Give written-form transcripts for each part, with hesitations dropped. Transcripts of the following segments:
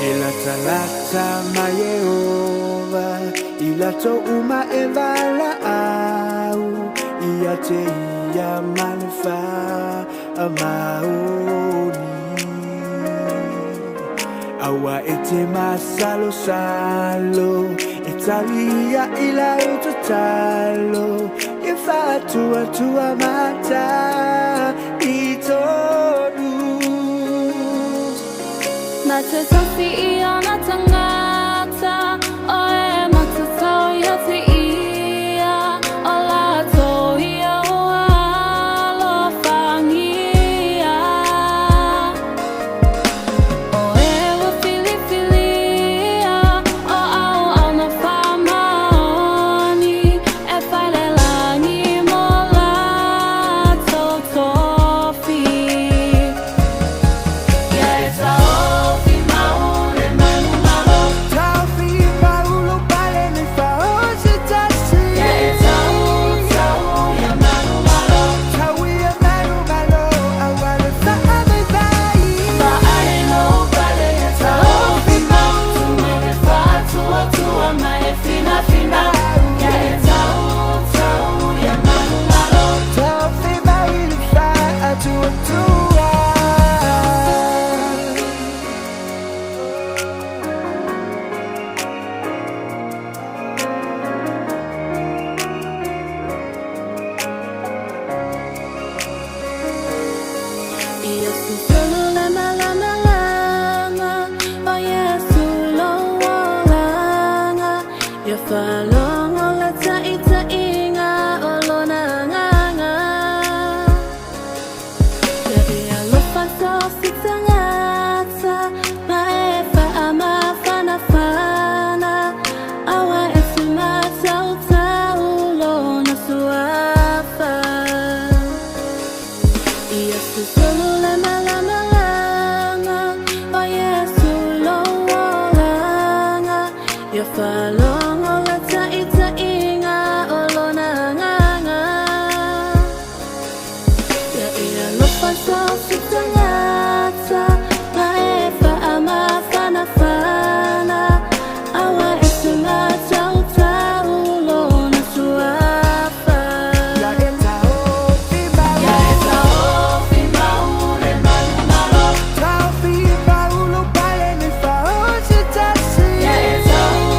Elatalata Mayehova ilato uma evala au iate ia manfa amaoni awa ete masalo salo etalia ila utotalo ifatu atua mata itodu Matatofi iana tangata oe matato yote ia ola to ia lo fangia oe wa filifilia o au na famani e fale langi mola tofi yeah it's all Falong ola taita inga olona nganga ya ia lupa so fitangata maefa ama fana fana awa esuma tau tau lona suafa ia susulu lama lama langa oh yesu lo langa ya falong ita inga olona nganga ya ia lupa so fitangata maefa ama fana fana awa esuma tau tau lona suafa ya eta o fi maule malo tau fi paulo pale ni fa o se tasi ya eta o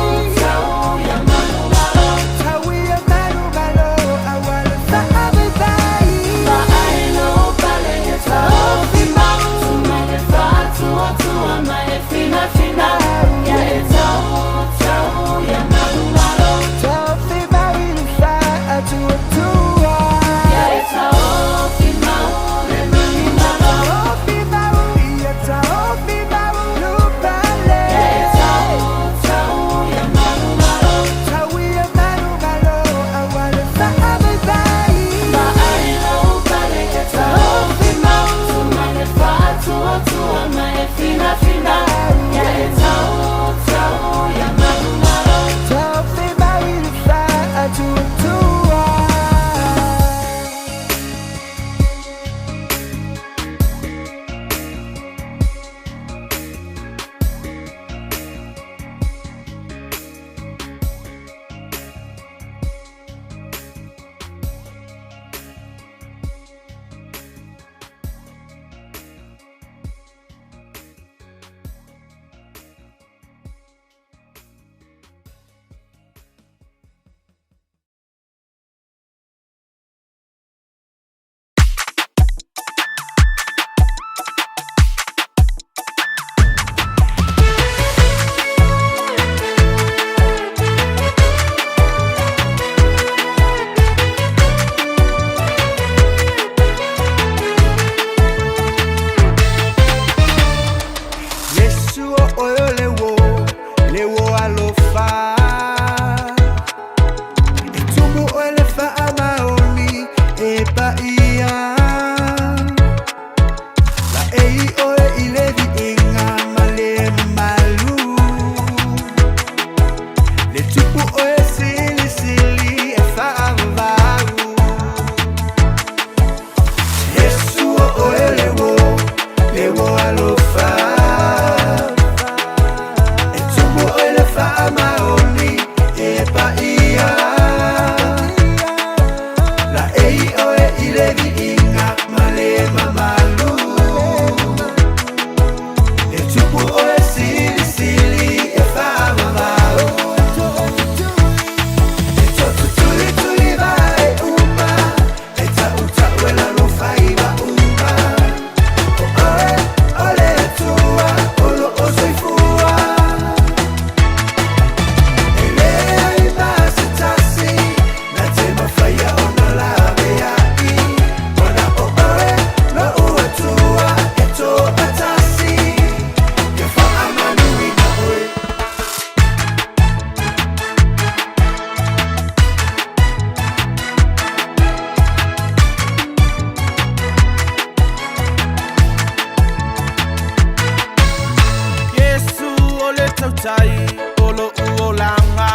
tautai olo uolanga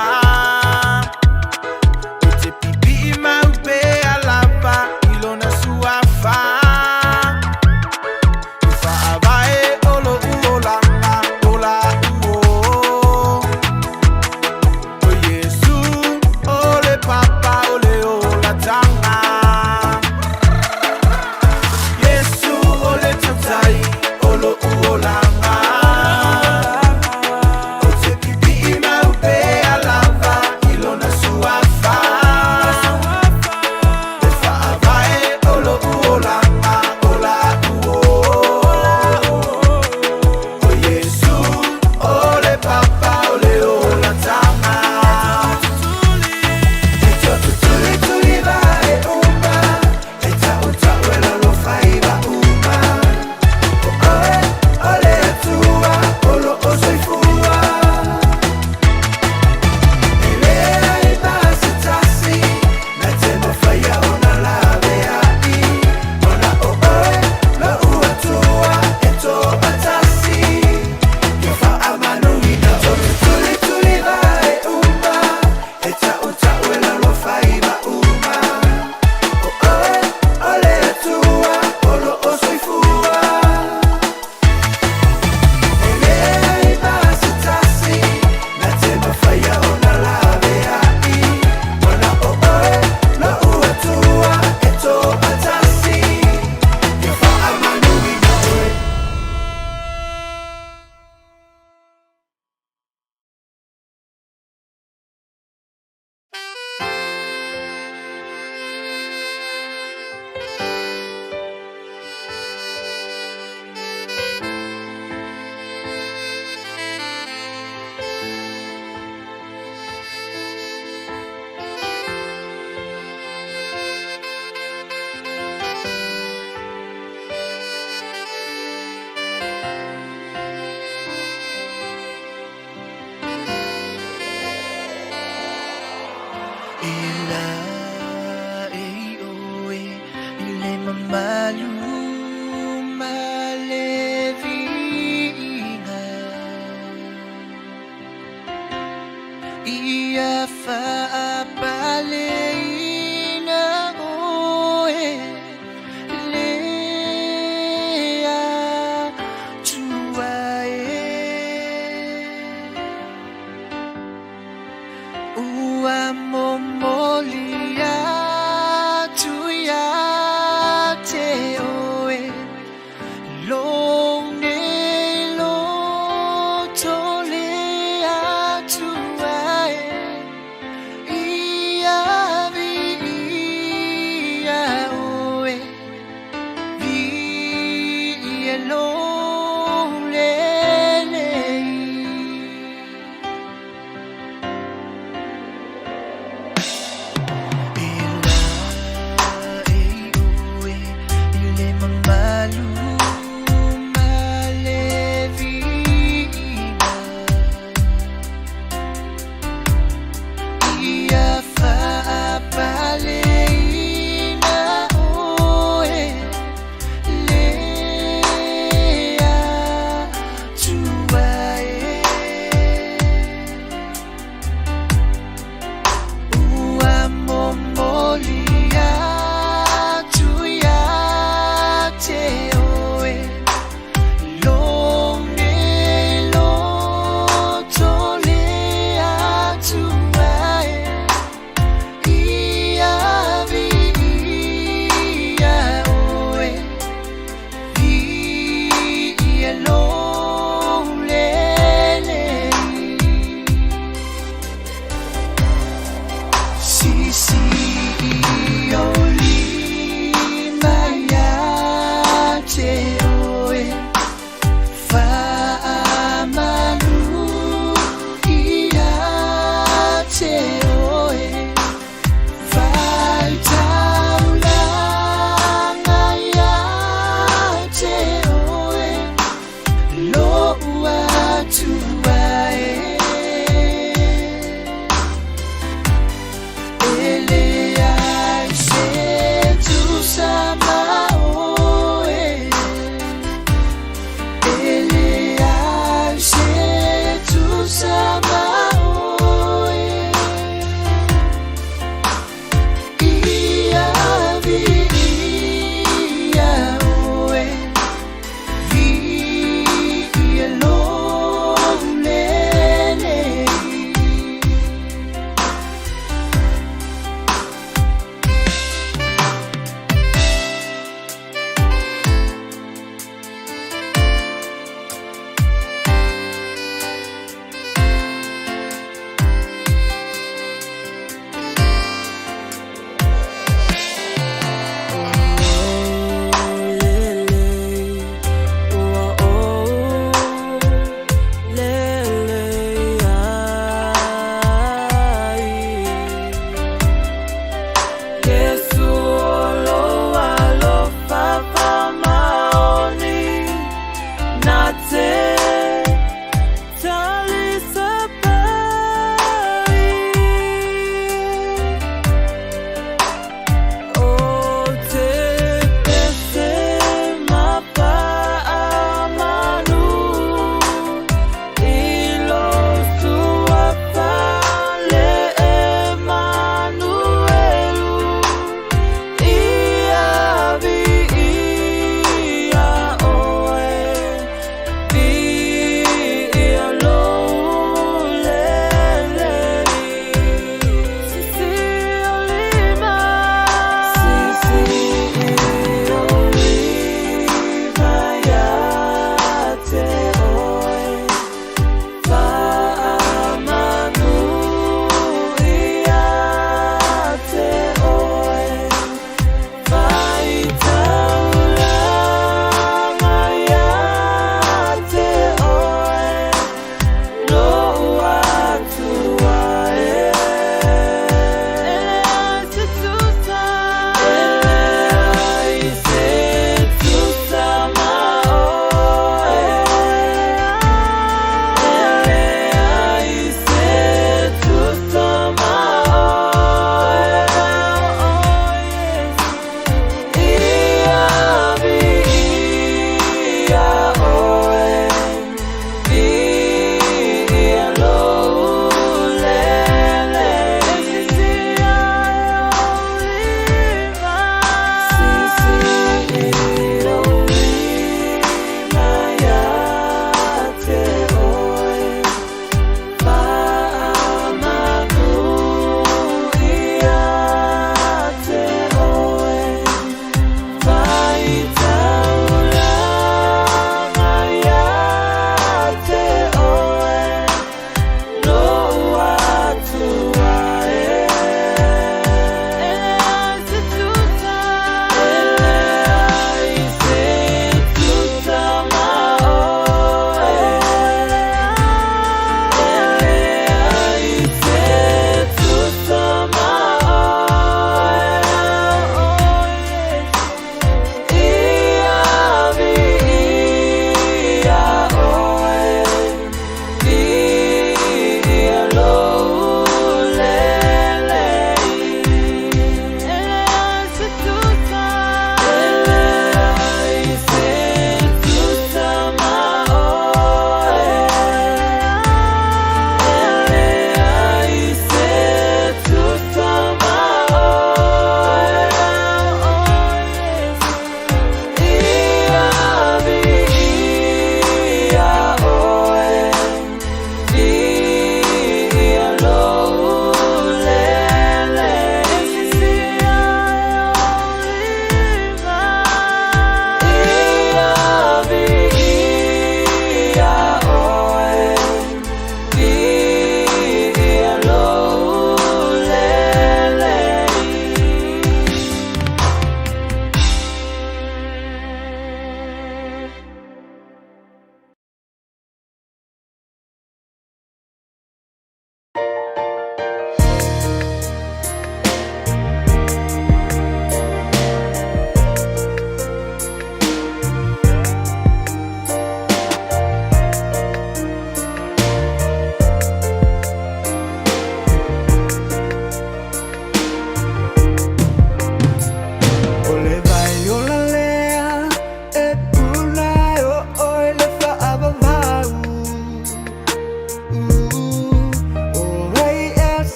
o te pipi I mau pe alapa ilona suafa I whaavae olo uolanga ola uo o Yesu ole papa ole ola tanga Yesu ole tautai olo uolanga o te pipi I mau pe alapa ilona suafa e whaavae olo uolanga ola uo o Yesu ole papa ole ola tanga e toto tuli tuli vai uma e tau tau e lalo faiva uma o oe ole atua olo o soifua e lea I basa tasi na te mawhaia ona lawe ai ona o oe la ua tua e tō atasi ia whaamanu I na toto tuli tuli vai uma e tau tau e lalo faiva uma o oe ole atua olo o soifua e lea I basa tasi na te mawhaia ona lawe ai ona o oe la ua tua e tō atasi ia whaamanu I na oe Ila oe ile mamalu malevinga ia faapaleina oe lea tuae ua momolia tuia te oe lone lo tole atuae ia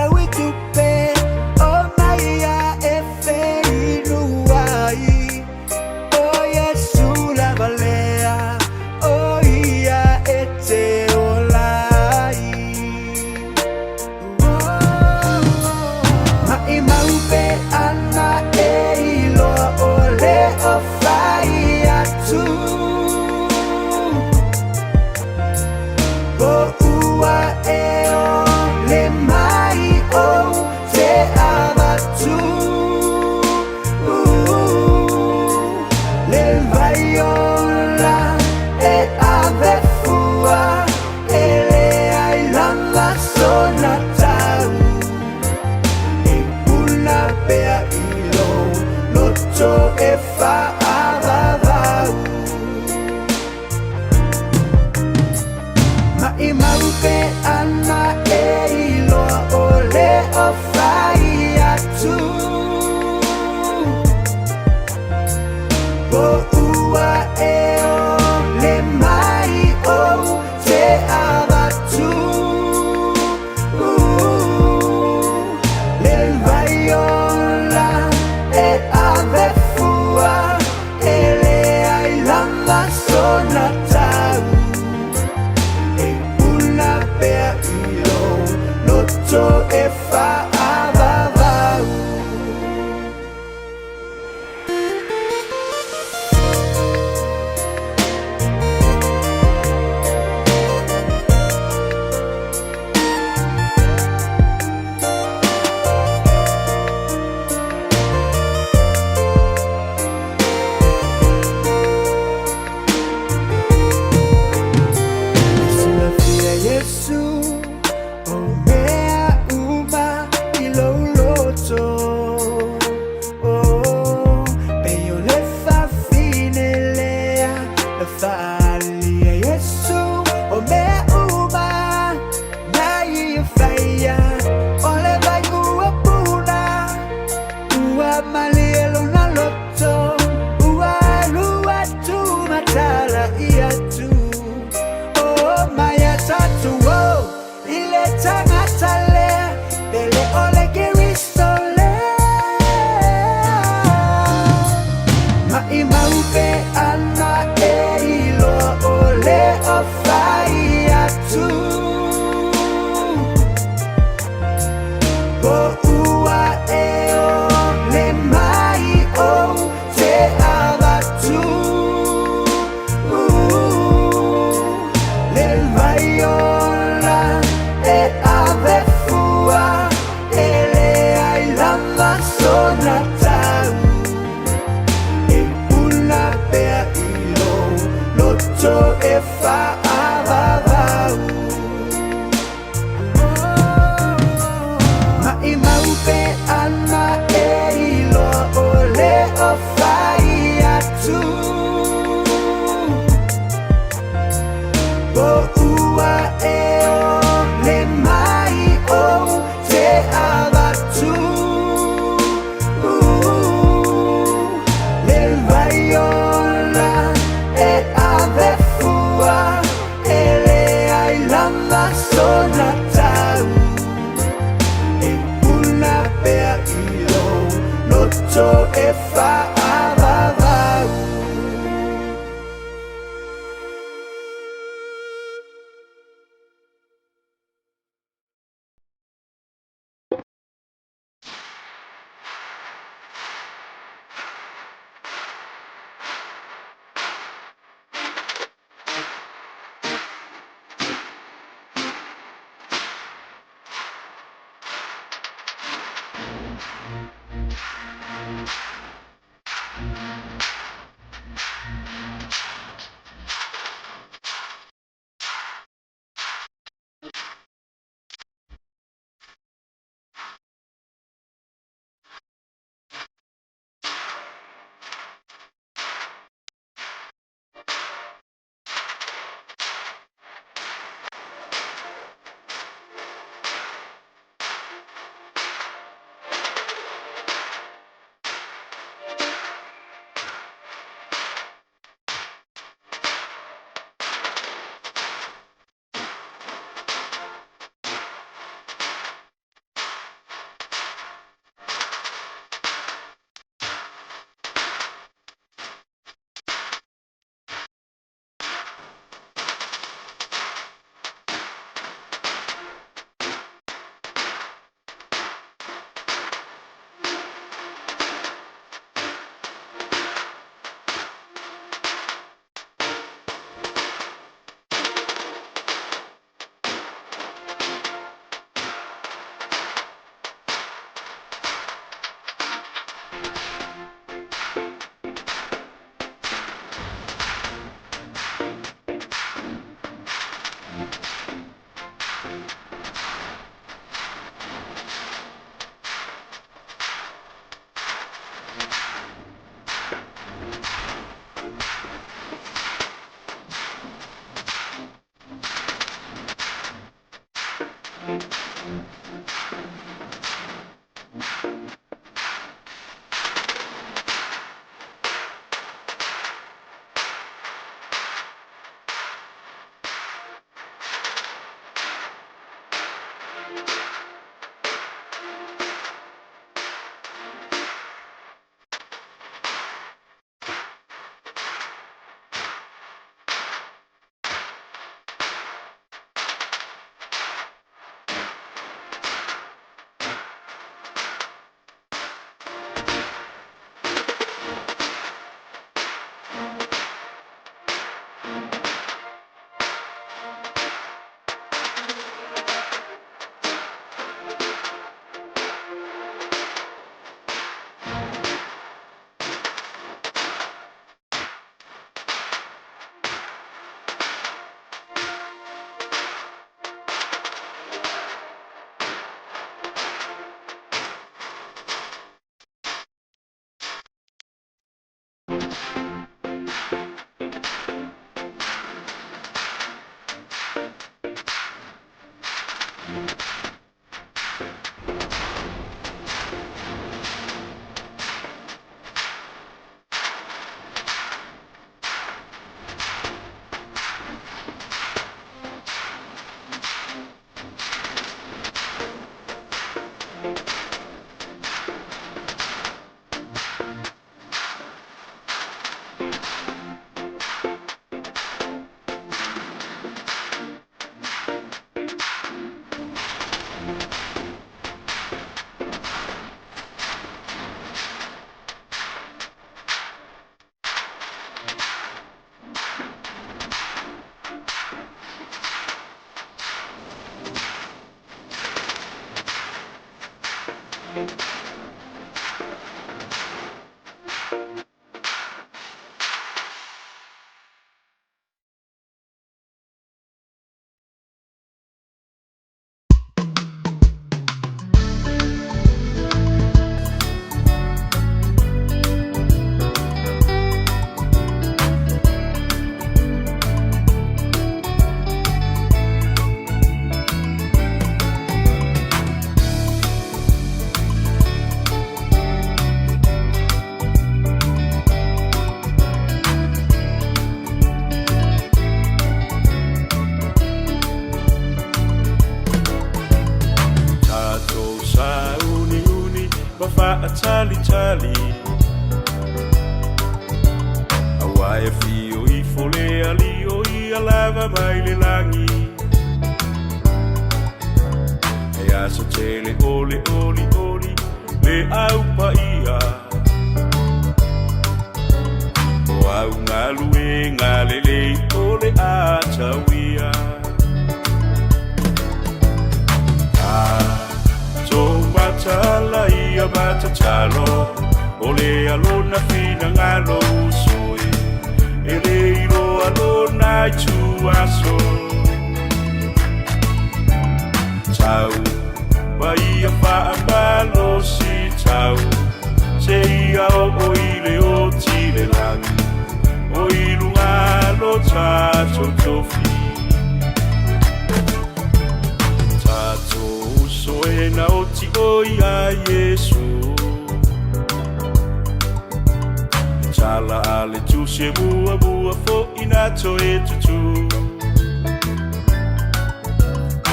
witupe o maya efe inuai o Yesu la balea o ia ete olai mai maupe ana e iloa ole o fai atu o ua e o le mai o te abatu le vaiola e ave fua e le ailanga sona tau e pula pea ilo loto e fa avavau mai maupe ana e iloa ole o fai atu o ua e o le mai o te abatu le vaiola e ave fua e le ailanga sona tau e pula pea ilo loto e fa avavau Silafia Yesu o mea uma ilo loto o peyo le fa fine lea le falia Yesu o mea uma na ia faia o le vai ua puna ua malielo na loto ua lua tu matala ia tu oh maya tatu oh ile tangata le dele ole kiristole mai maupe ana e iloa ole o fai atu o ua e o le mai o te abatu le vaiola e ave fua e le ailanga sona tau e pula pea ilo loto e fa avavau mai maupe ana e iloa ole o fai atu o ua e o le mai o te abatu le vaiola e ave fua e le ailanga sona tau e pula pea ilo loto e fa avavau Tali Awai fio I fole alio I alava mai le langi E asa tele ole oli oli Le au pa ia O au ngalu e ngalele ole a tawia Tala ia bata talo Ole alona fina ngalo usoi Ele iro alona tu aso Tau Baia fa ambalo si tau Se ia o ile o tile langi O ilu ngalo tato tofi Soe na oti oi a Yesu Tala ale tu se bua bua fo ina to e tutu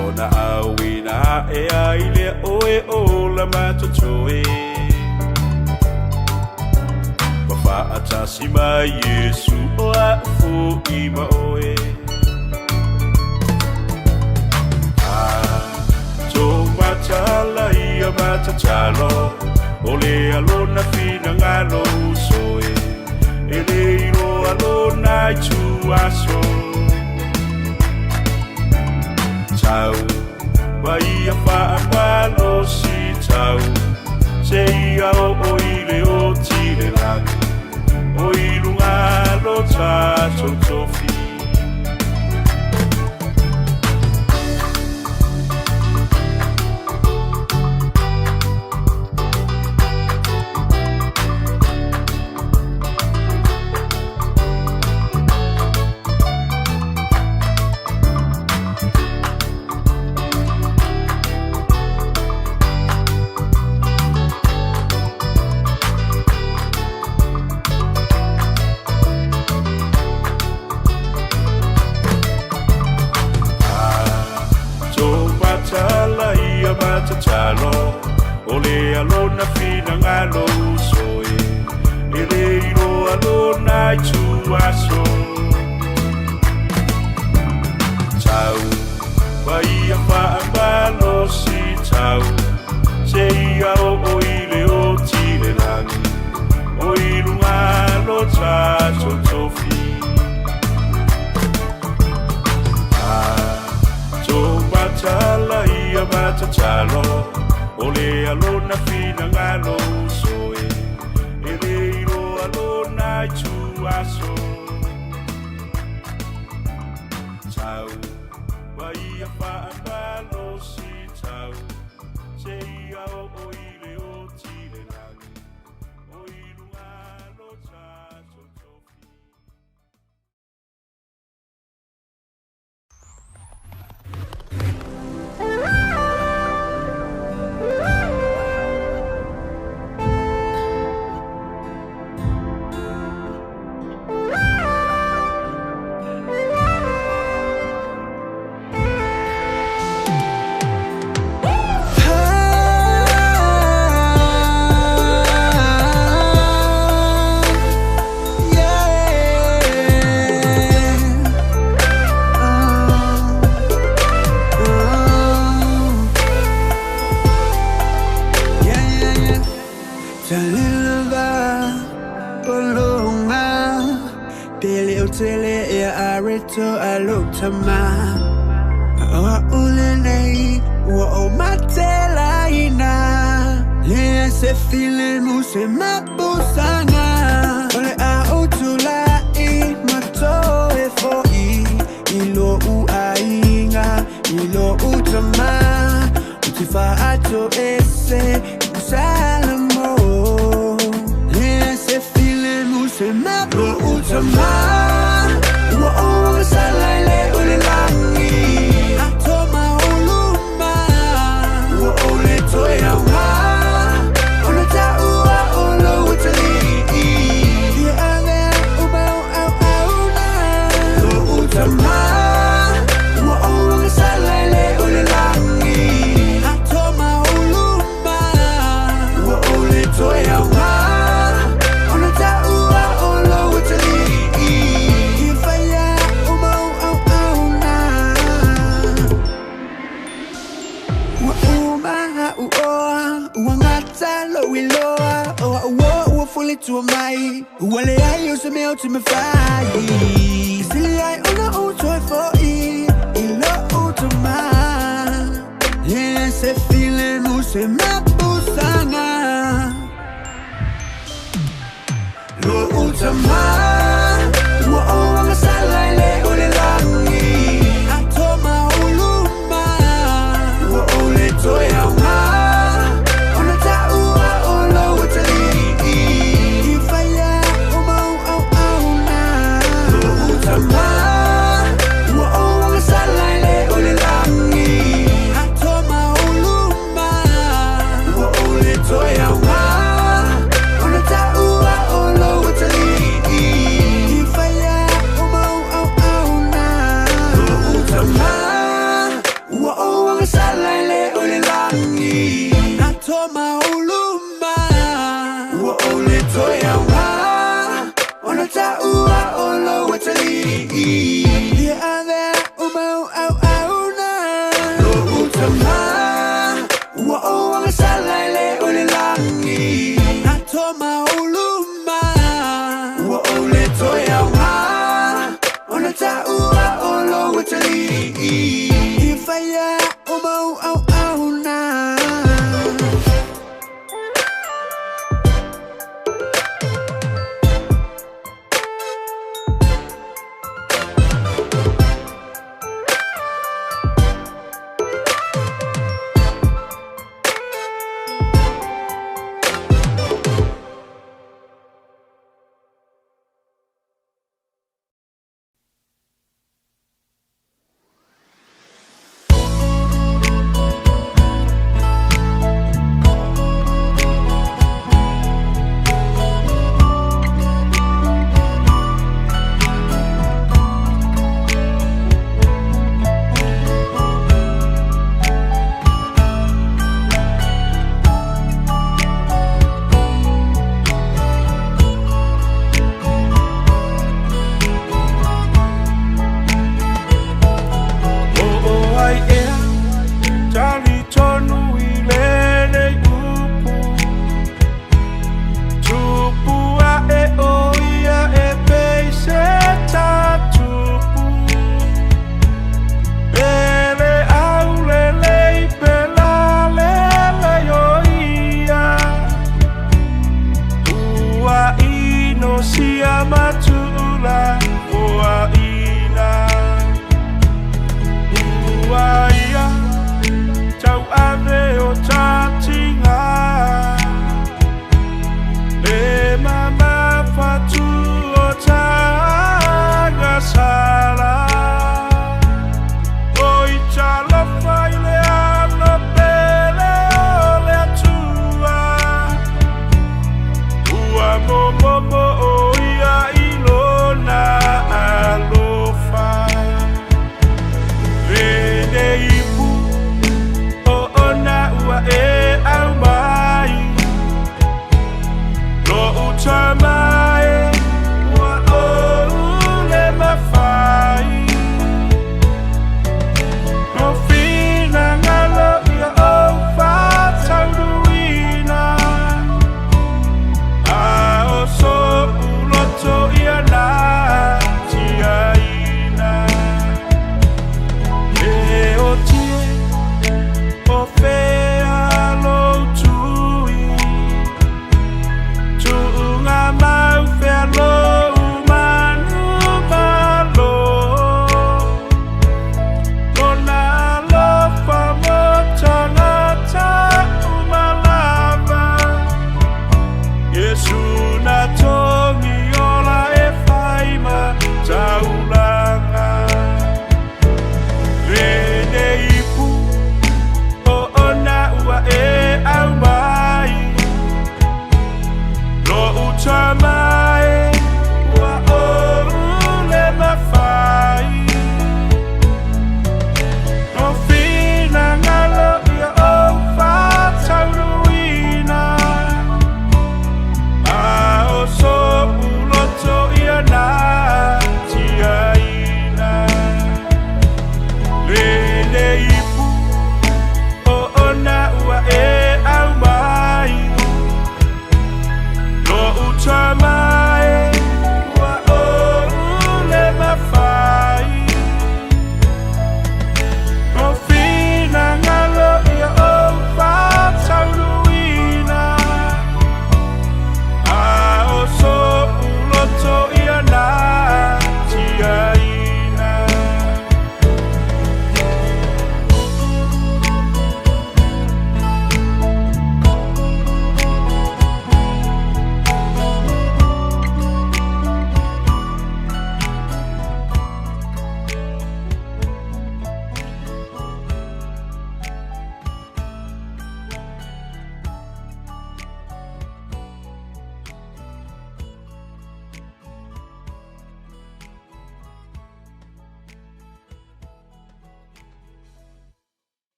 Ona awina e aile oe o la matotoe Wafa atasi ma Yesu o a fo ima oe Tala ia mata talo Ole alona fina ngalo usoe Ele iro alona tu aso Tau Baia fa ambalo si tau Se ia o ile o tile langi O ilu ngalo tato tofi Talo Ole alona fina ngalo usoe Ele iro alona tu aso Tau Baia fa ambalo si tau Se ia o ile o tile langi O ilu ngalo tato tofi Tala ia mata talo Ole alona fina ngalo usoe Ele iro alona tu aso Tau Baia fa ambalo si tau Se ia o ile o tile langi O ilu ngalo tato tofi tele ya areto alutama wa ulenei wa o matela ina le se feeling muse mabusanga ole a utula I mato e fo I ilo u ainga ilo utama utifa ato ese usalamo le se feeling muse mabu utama wa o salale ole langi atoma uluma wa ole toya ma ona ta ua olo utali ya ane uba au au na lo utama wa o salale ole langi atoma uluma wa ole toya ma ona ta ua olo utali ifaya uba au au na wa uma uoa uangata lo wiloa oa uo fully to mai wale ai useme out me fai sili ai ona utoi for ilo utoma yes feeling muse mabusanga lo utoma wa o salale ole langi atoma uluma wa ole toya ma ona ta ua olo utali ifaya uma au au na lo utama wa o salale ole langi atoma uluma wa ole toya ma ona ta ua olo utali ifaya uma au au na lo utama wa o salale ole langi atoma uluma wa ole toya ma ona ta ua olo utali ya ave uma au au na lo utama wa o salale ole langi atoma uluma wa ole toya ma ona ta ua olo utali ifaya uma au au na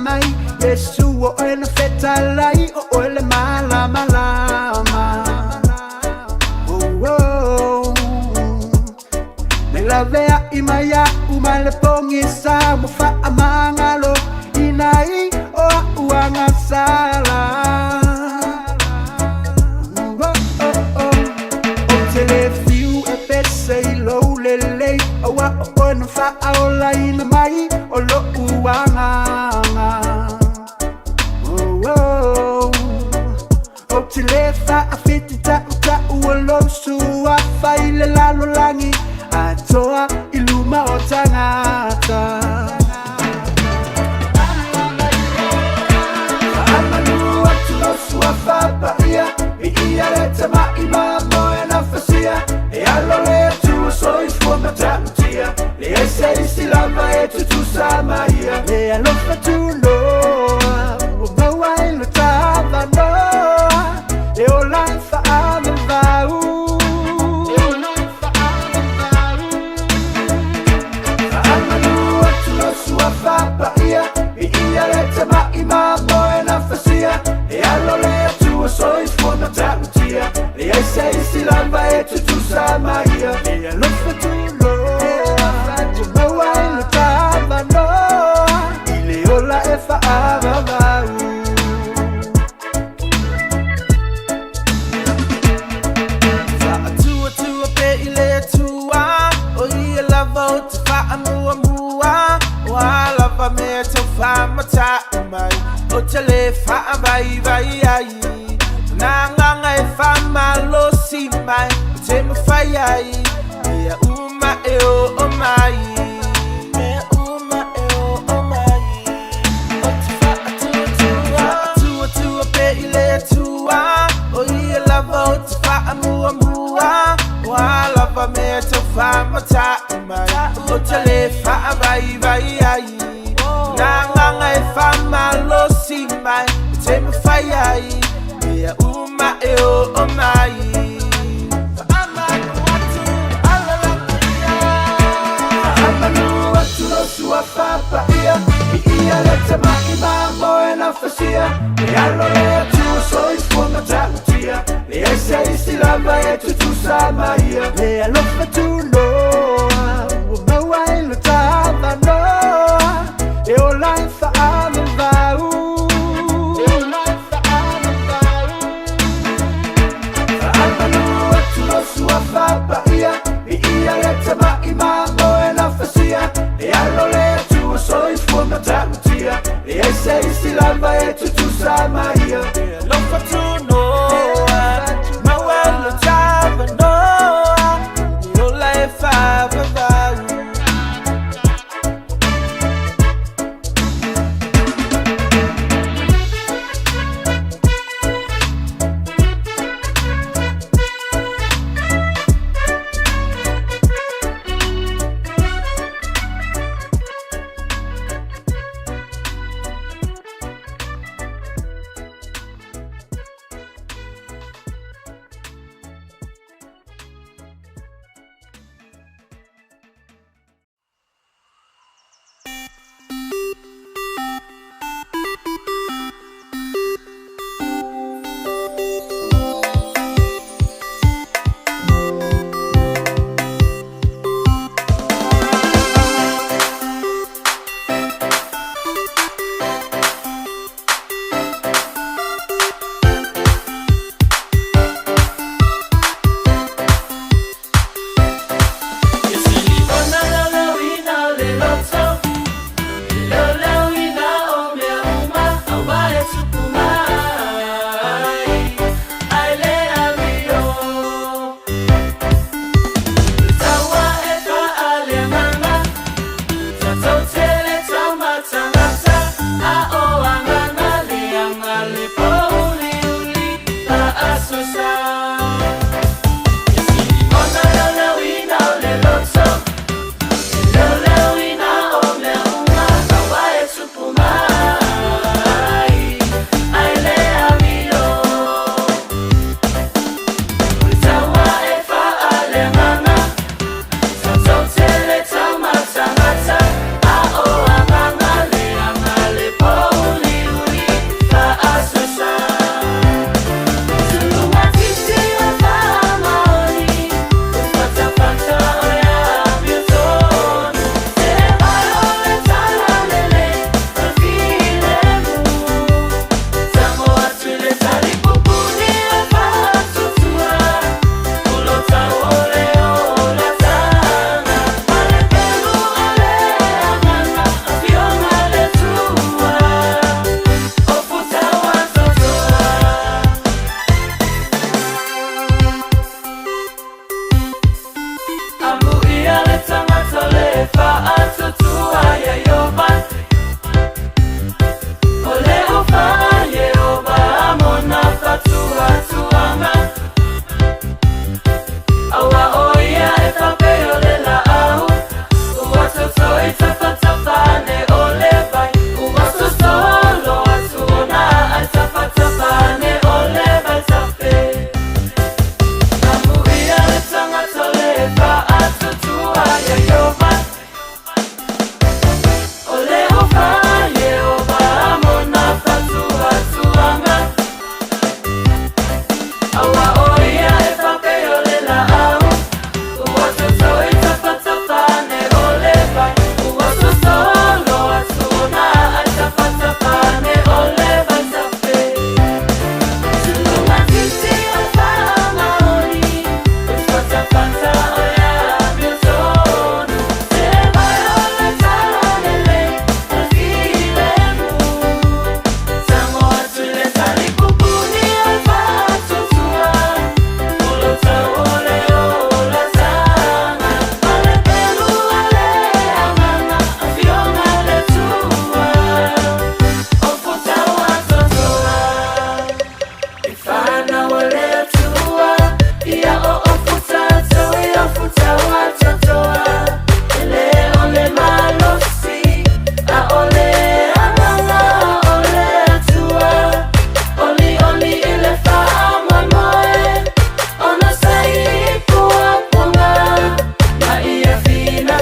mai Yesu o ena fetalai o ele malama lama Melavea imaya umale pongisa mufa amangalo Inai o uanga sala O telefiu e pese ilo lele Owa o nfa aola ina mai o lo uanga O telefa afitita uta uolo sua faile lalo langi Atoa iluma o tangata Amanu atulo sua fapa ia Ia leta maima moe na fasia E alole atu so ifua matamutia Le ese isilama etu tu sama ia Le alofa tu loa Umawa ilo tava noa E o lanfa ame vau Sua fapa ia Ia leta maima moe na fasia E alole atu so ifua matamutia Le ese isilama etu tu sama ia Le alofa tu loa Umawa ilo tava noa Ile ola e faava vau Faatua tua pe ile atua O ia lava o te faamua mua Wa lava me te whamata mai O te le whaamai vai ai Nanganga e whamalo si mai O te mawhai ai Mea uma e o mai Mea uma e o mai O te whaatua tua pe ile atua O ia lava o te whaamua mua Wa lava me te whamata mai O te le whaamai vai ai Nanganga e whamalo si mai O te mawhai ai Mea uma e o mai Amanu atu lo sua papa ia Ia leta maima moe na fasia E alole atu so ifua matamutia Le ese isilama etu tu sama ia Le alofa tu loa Umawa ilo tava noa E o lanfa ame vau Amanu atu lo sua papa ia Ia leta maima moe na fasia E alole atu so ifua matamutia Le ese isilama etu tu sama ia Le alofa tu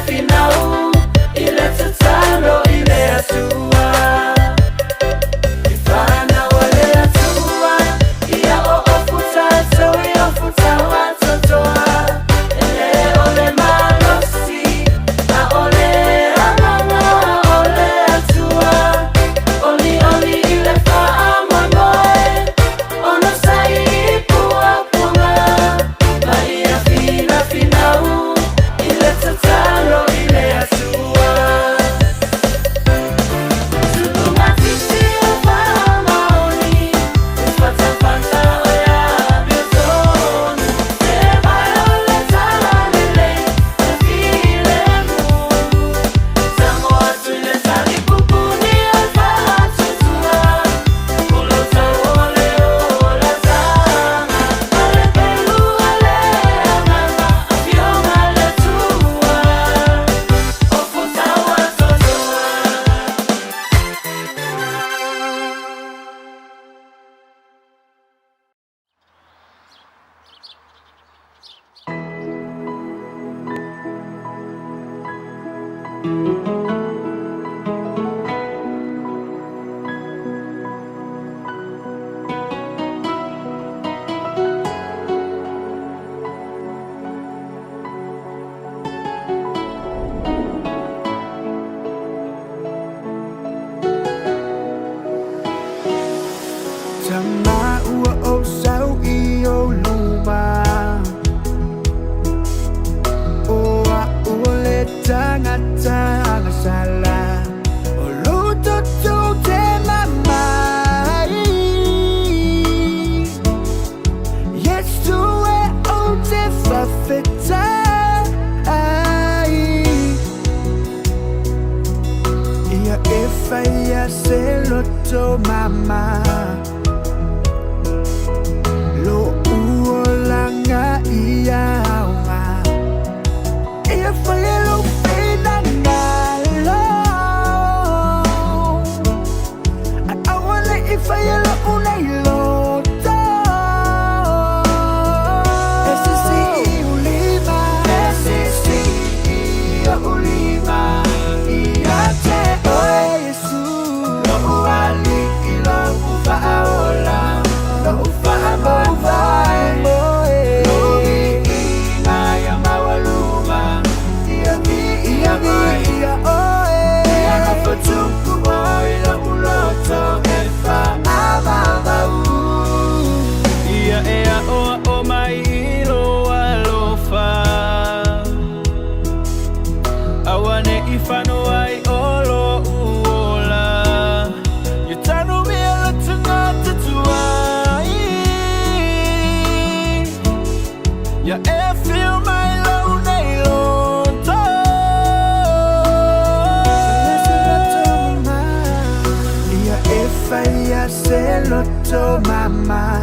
final ile tutalo ile hatua ifana wale hatua ya ofuta towi ofuta watoto ele ole malosi na ole amana ole hatua oli oli ile faama boy ono sai kuwa kuwa maia final ile tutalo ile hatua tukumatisi ufama oni ufata fanta oya biotoni sema yole talanile vile mungu Samoa tuile tali kupuni alfa tutua kulota ole ola zana ale pelu ale amama afiona le tua ofuta watoto Tama ua o sau I o luma Oa ua le tangata alasala O luto tu te mamai Yes tu e o te whawhetai Ia e whaia se loto mama Lo uolanga ia aunga Ia whalelo whina ngalo Ai awale I whaielo unei loto SSC I ulima SSC I ulima Ia te oe Yesu Lo uali I lo ufaola Lo ufahamoa Ifano ai olo uola Yutanu miela tangata tuai Ya e feel my lonely lonto Ia e whaia se loto mama